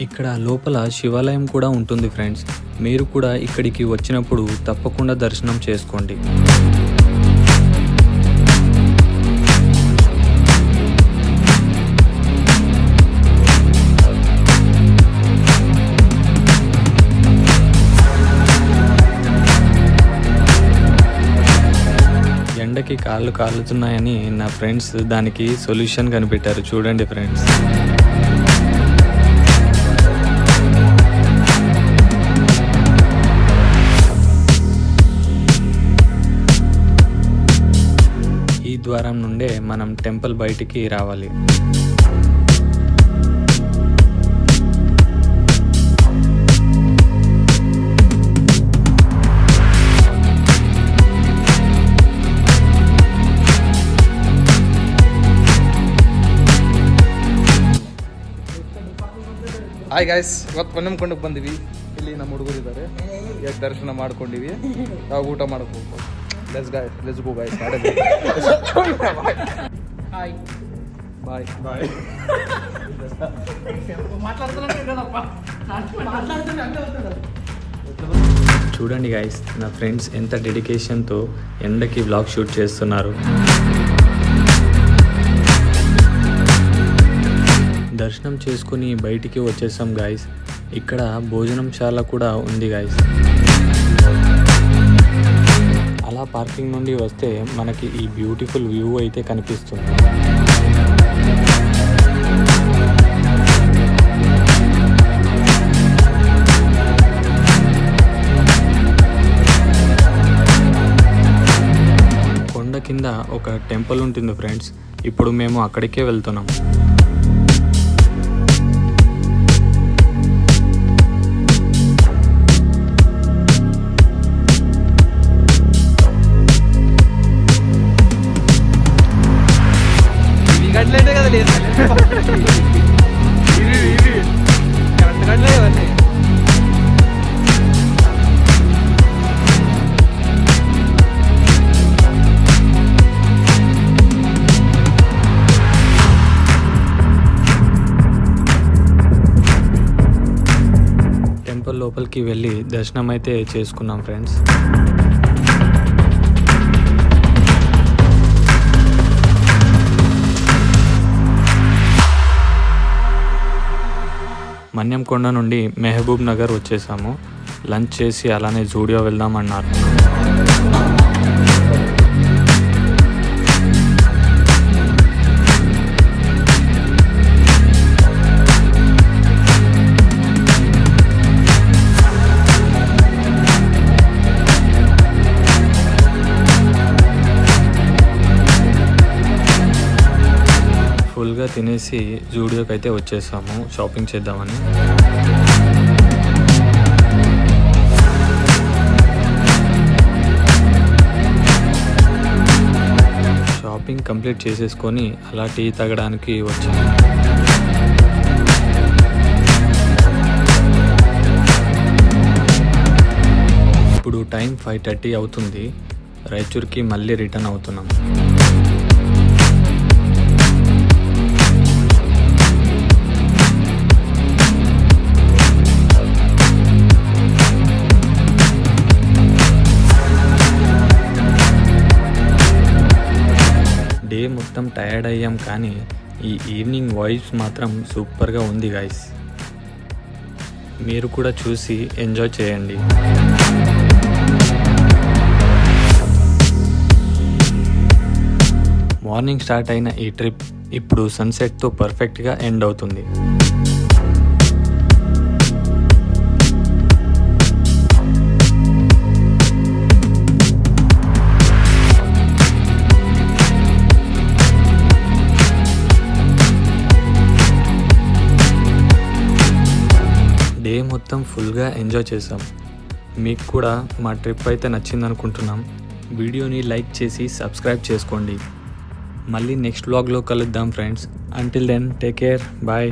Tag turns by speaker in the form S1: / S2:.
S1: ఇక్కడ లోపల శివాలయం కూడా ఉంటుంది ఫ్రెండ్స్. మీరు కూడా ఇక్కడికి వచ్చినప్పుడు తప్పకుండా దర్శనం చేసుకోండి. ఎండకి కాళ్ళు కాలుతున్నాయని నా ఫ్రెండ్స్ దానికి సొల్యూషన్ కనిపెట్టారు. చూడండి ఫ్రెండ్స్. ఈ ద్వారం నుండే మనం టెంపుల్ బయటికి రావాలి.
S2: ಹಾಯ್ ಗಾಯ್ಸ್, ಇವತ್ತು ಪನ್ನಂಕೊಂಡಕ್ಕೆ ಬಂದಿವಿ. ಇಲ್ಲಿ ನಮ್ಮ ಹುಡುಗರು ಇದ್ದಾರೆ. ಈಗ ದರ್ಶನ ಮಾಡ್ಕೊಂಡಿವಿ. ನಾವು ಊಟ ಮಾಡಕ್ಕೆ ಹೋಗ್ಬೋದು. Let's go guys. Hi bye bye.
S1: చూడండి గైస్, నా ఫ్రెండ్స్ ఎంత డెడికేషన్తో ఎండకి వ్లాగ్ షూట్ చేస్తున్నారు. దర్శనం చేసుకుని బయటికి వచ్చేసాం గాయస్. ఇక్కడ భోజనంశాల కూడా ఉంది గాయస్. అలా పార్కింగ్ నుండి వస్తే మనకి ఈ బ్యూటిఫుల్ వ్యూ అయితే కనిపిస్తుంది. కొండ కింద ఒక టెంపుల్ ఉంటుంది ఫ్రెండ్స్. ఇప్పుడు మేము అక్కడికే వెళ్తున్నాం.
S2: గంటలే కదా లేదు కరెక్ట్ గంటలే ఇవన్నీ.
S1: టెంపుల్ లోపలికి వెళ్ళి దర్శనం అయితే చేసుకున్నాం ఫ్రెండ్స్. మన్యంకొండ నుండి మెహబూబ్ నగర్ వచ్చేసాము. లంచ్ చేసి అలానే జూడియో వెళ్దామన్నారు. ఫుల్గా తినేసి జూడియోకి అయితే వచ్చేసాము షాపింగ్ చేద్దామని. షాపింగ్ కంప్లీట్ చేసేసుకొని అలా టీ తాగడానికి వచ్చాము. ఇప్పుడు టైం 5:30 అవుతుంది. రాయచూర్కి మళ్ళీ రిటర్న్ అవుతున్నాం. డే మొత్తం టయర్డ్ అయ్యాం, కానీ ఈ ఈవినింగ్ వైబ్స్ మాత్రం సూపర్గా ఉంది గాయస్. మీరు కూడా చూసి ఎంజాయ్ చేయండి. మార్నింగ్ స్టార్ట్ అయిన ఈ ట్రిప్ ఇప్పుడు సన్సెట్తో పర్ఫెక్ట్గా ఎండ్ అవుతుంది. డే మొత్తం ఫుల్గా ఎంజాయ్ చేసాం. మీకు కూడా మా ట్రిప్ అయితే నచ్చిందనుకుంటున్నాం. వీడియోని లైక్ చేసి సబ్స్క్రైబ్ చేసుకోండి. మళ్ళీ నెక్స్ట్ వ్లాగ్లో కలుద్దాం friends. Until then take care, bye.